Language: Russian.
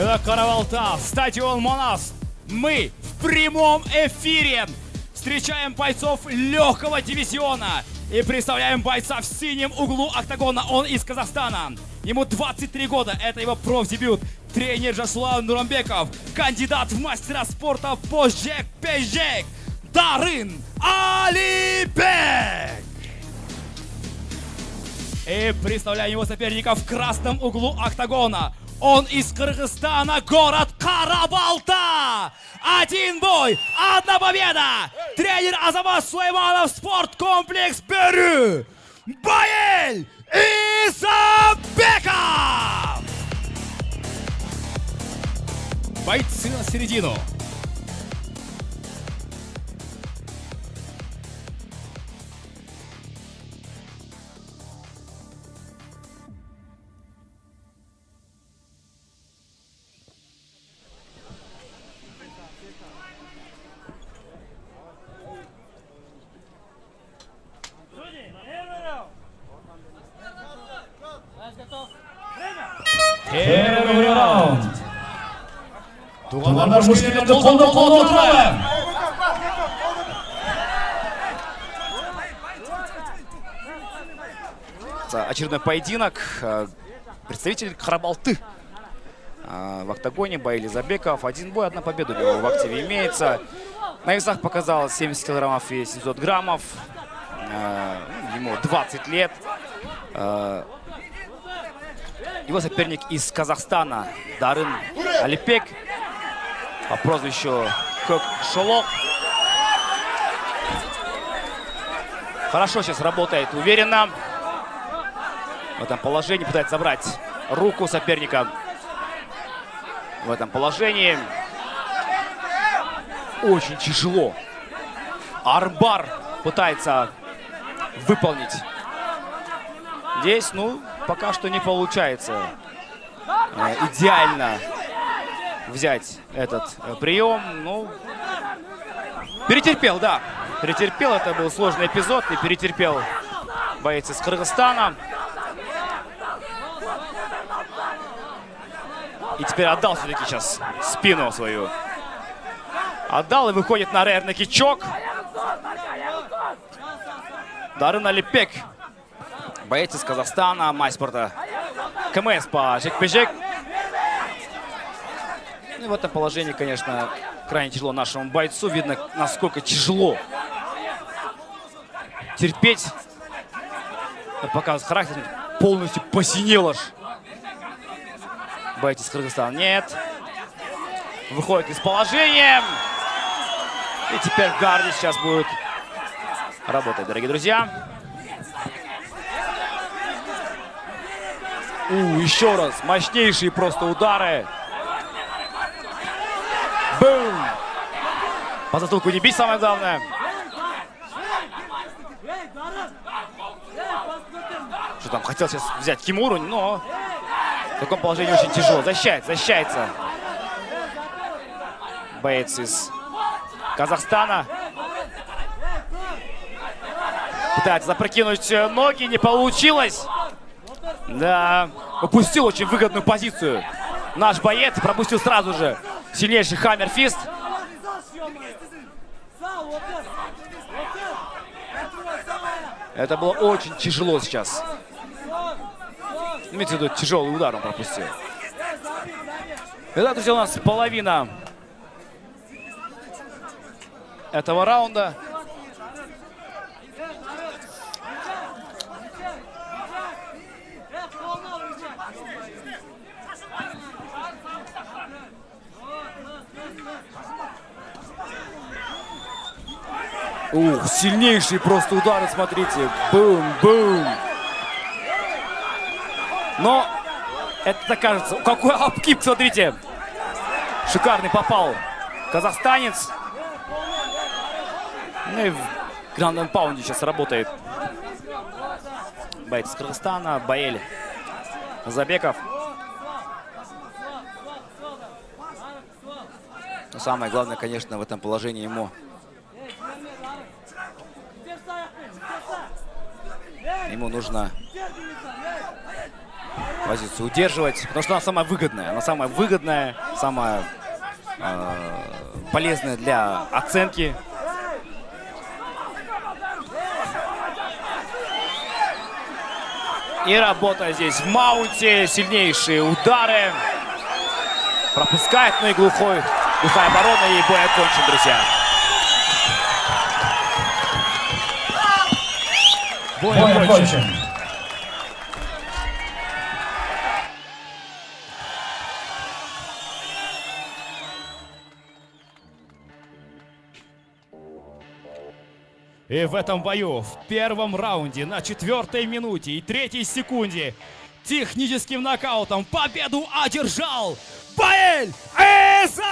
Это Каравалта, стадион Монас. Мы в прямом эфире встречаем бойцов легкого дивизиона и представляем бойца в синем углу октагона. Он из Казахстана. Ему 23 года, это его профдебют. Тренер Жасулан Нурамбеков, кандидат в мастера спорта по жек-пежек Дарын Алибек. И представляем его соперника в красном углу октагона. Он из Кыргызстана, город Карабалта. Один бой, одна победа. Тренер Азамат Сулейманов, спорткомплекс Бөрү. Баэль Исабеков. Бойцы на середину. Первый раунд. Туғандар мушкеттерді қолды-қолды отырады. Очередной поединок. Представитель Карабалты в октагоне Баэль Исабеков. Один бой, одна победа у него в активе имеется. На весах показалось 70 килограммов и 700 граммов. Ему 20 лет. Его соперник из Казахстана Дарын Алибек по прозвищу Көк Шолок. Хорошо сейчас работает, уверенно. В этом положении пытается забрать руку соперника. В этом положении очень тяжело. Армбар пытается выполнить. Здесь, ну, пока что не получается идеально взять этот прием. Ну, перетерпел, да. Перетерпел. Это был сложный эпизод. И перетерпел боец из Кыргызстана. И теперь отдал все-таки сейчас спину свою. Отдал и выходит на рейерный кичок. Дарын Алибек. Боец из Казахстана, мастер спорта КМС по жек-пежек. И в этом положении, конечно, крайне тяжело нашему бойцу. Видно, насколько тяжело терпеть. Показывает характер. Полностью посинел аж. Боец из Кыргызстана. Нет. Выходит из положения. И теперь в гарде сейчас будет работать, дорогие друзья. Еще раз. Мощнейшие просто удары. Бум! По затылку не бить, самое главное. Что там, хотел сейчас взять Кимуру, но в таком положении очень тяжело. Защищается. Боец из Казахстана. Пытается запрокинуть ноги, не получилось. Да, упустил очень выгодную позицию наш боец, пропустил сразу же сильнейший хаммерфист. Это было очень тяжело сейчас. Имеется в виду, тяжелый удар он пропустил. Это, друзья, у нас половина этого раунда. Сильнейшие просто удары, смотрите. Бум-бум. Но это кажется... Какой апкип, смотрите. Шикарный попал казахстанец. Ну и в гранд паунде сейчас работает боец из Кыргызстана, Баэль Исабеков. Но самое главное, конечно, в этом положении ему нужно позицию удерживать, потому что она самая выгодная, самая полезная для оценки. И работа здесь в маунте, сильнейшие удары. Пропускает, но и глухая оборона, и бой окончен, друзья. Бой окончен. И в этом бою, в первом раунде, на 4-й минуте и 3-й секунде, техническим нокаутом победу одержал Баэль Эза!